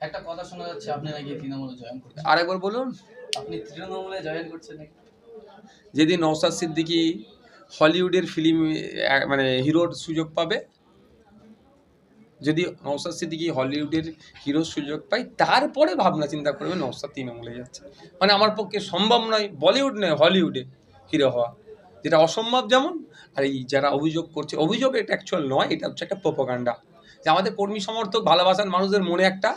একটা কথা শোনা যাচ্ছে আপনি নাকি তৃণমূলে জয়েন করছেন। আরেকবার বলুন। আপনি তৃণমূলে জয়েন করছেন নাকি? যেদিন নওশাদ সিদ্দিকী হলিউডের ফিল্ম মানে হিরোর সুযোগ পাবে, যদি নওশাদ সিদ্দিকী হলিউডের হিরোর সুযোগ পাই, তারপরে ভাবনা চিন্তা করবে নওশাদ তৃণমূলে যাচ্ছে। মানে আমার পক্ষে সম্ভব নয় বলিউড নয় হলিউডে হিরো হওয়া, যেটা অসম্ভব। যেমন আর এই যারা অভিযোগ করছে, অভিযোগ এটা অ্যাকচুয়াল নয়, এটা হচ্ছে একটা প্রোপাগান্ডা, যে আমাদের কর্মী সমর্থক ভালোবাসার মানুষদের মনে একটা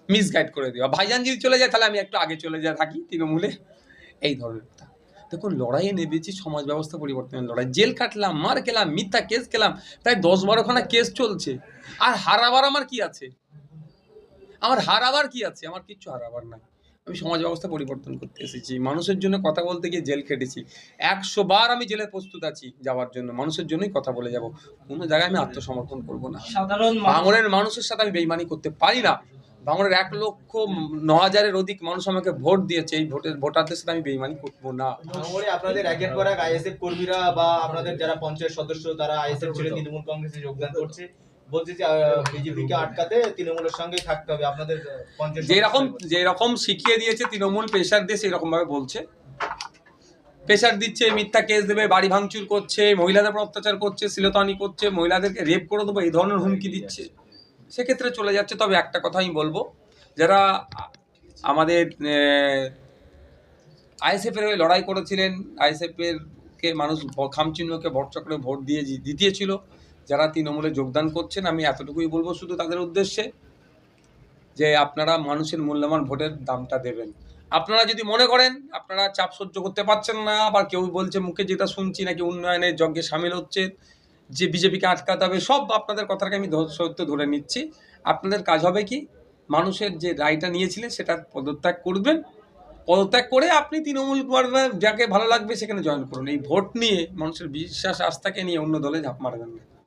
মিসগাইড করে দেওয়া। ভাইজান যদি চলে যায় তাহলে আমি একটু আগে চলে যাই থাকি তৃণমূলে, এই ধরনের কথা। দেখুন, লড়াইয়ে নেমেছি, সমাজ ব্যবস্থা পরিবর্তনের লড়াই। জেল কাটলাম, মার খেলাম, মিথ্যা কেস খেলাম, প্রায় 10-12খানা কেস চলছে। আর হারাবার আমার কি আছে? আমার হারাবার কি আছে? আমার কিচ্ছু হারাবার নাই। আমি সমাজ ব্যবস্থা পরিবর্তন করতে এসেছি, মানুষের জন্য কথা বলতে গিয়ে জেল খেটেছি। 100 বার আমি জেলে প্রস্তুত আছি যাওয়ার জন্য, মানুষের জন্যই কথা বলে যাব। কোনো জায়গায় আমি আত্মসমর্পণ করব না। সাধারণ ভাঙড়ের মানুষের সাথে আমি বেইমানি করতে পারি না। ভাঙড়ের 1,09,000-এর অধিক মানুষ আমাকে ভোট দিয়েছে, এই ভোটারদের সাথে আমি বেইমানি করবো না। ভাঙড়ে আপনাদের একের পর এক আইএসএফ কর্মীরা বা আপনাদের যারা পঞ্চায়েত সদস্য তারা আইএসএফ ছেড়ে তৃণমূল কংগ্রেসে যোগদান করছে, বলছে যে বিজেপিকে আটকাতে তৃণমূলের সঙ্গেই থাকতে হবে। আপনাদের পঞ্চায়েত যেরকম শিখিয়ে দিয়েছে তৃণমূল, প্রেশার দিয়ে সেরকম ভাবে বলছে, প্রেশার দিচ্ছে, মিথ্যা কেস দেবে, বাড়ি ভাঙচুর করছে, মহিলাদের উপর অত্যাচার করছে, শ্লীলতাহানি করছে, মহিলাদেরকে রেপ করে দেবো, এই ধরনের হুমকি দিচ্ছে। সেক্ষেত্রে চলে যাচ্ছে। তবে একটা কথা আমি বলবো, যারা আমাদের আইএসএফের হয়ে লড়াই করেছিলেন, আইএসএফের কে মানুষ খামচিহ্নকে ভরচক্রে ভোট দিয়ে জিতিয়েছিল, যারা তৃণমূলে যোগদান করছেন, আমি এতটুকুই বলবো শুধু তাদের উদ্দেশ্যে, যে আপনারা মানুষের মূল্যবান ভোটের দামটা দেবেন। আপনারা যদি মনে করেন আপনারা চাপ সহ্য করতে পারছেন না, আবার কেউ বলছে মুখে যেটা শুনছি নাকি উন্নয়নের যজ্ঞে সামিল হচ্ছে, যে বিজেপিকে আটকাতে হবে, সব আপনাদের কথাকে আমি সত্য ধরে নিচ্ছি। আপনাদের কাজ হবে কি, মানুষের যে রায়টা নিয়েছিলেন সেটা পদত্যাগ করবেন, পদত্যাগ করে আপনি তৃণমূল যাকে ভালো লাগবে সেখানে জয়েন করুন। এই ভোট নিয়ে, মানুষের বিশ্বাস আস্থাকে নিয়ে অন্য দলে ঝাঁপ মারবেন না।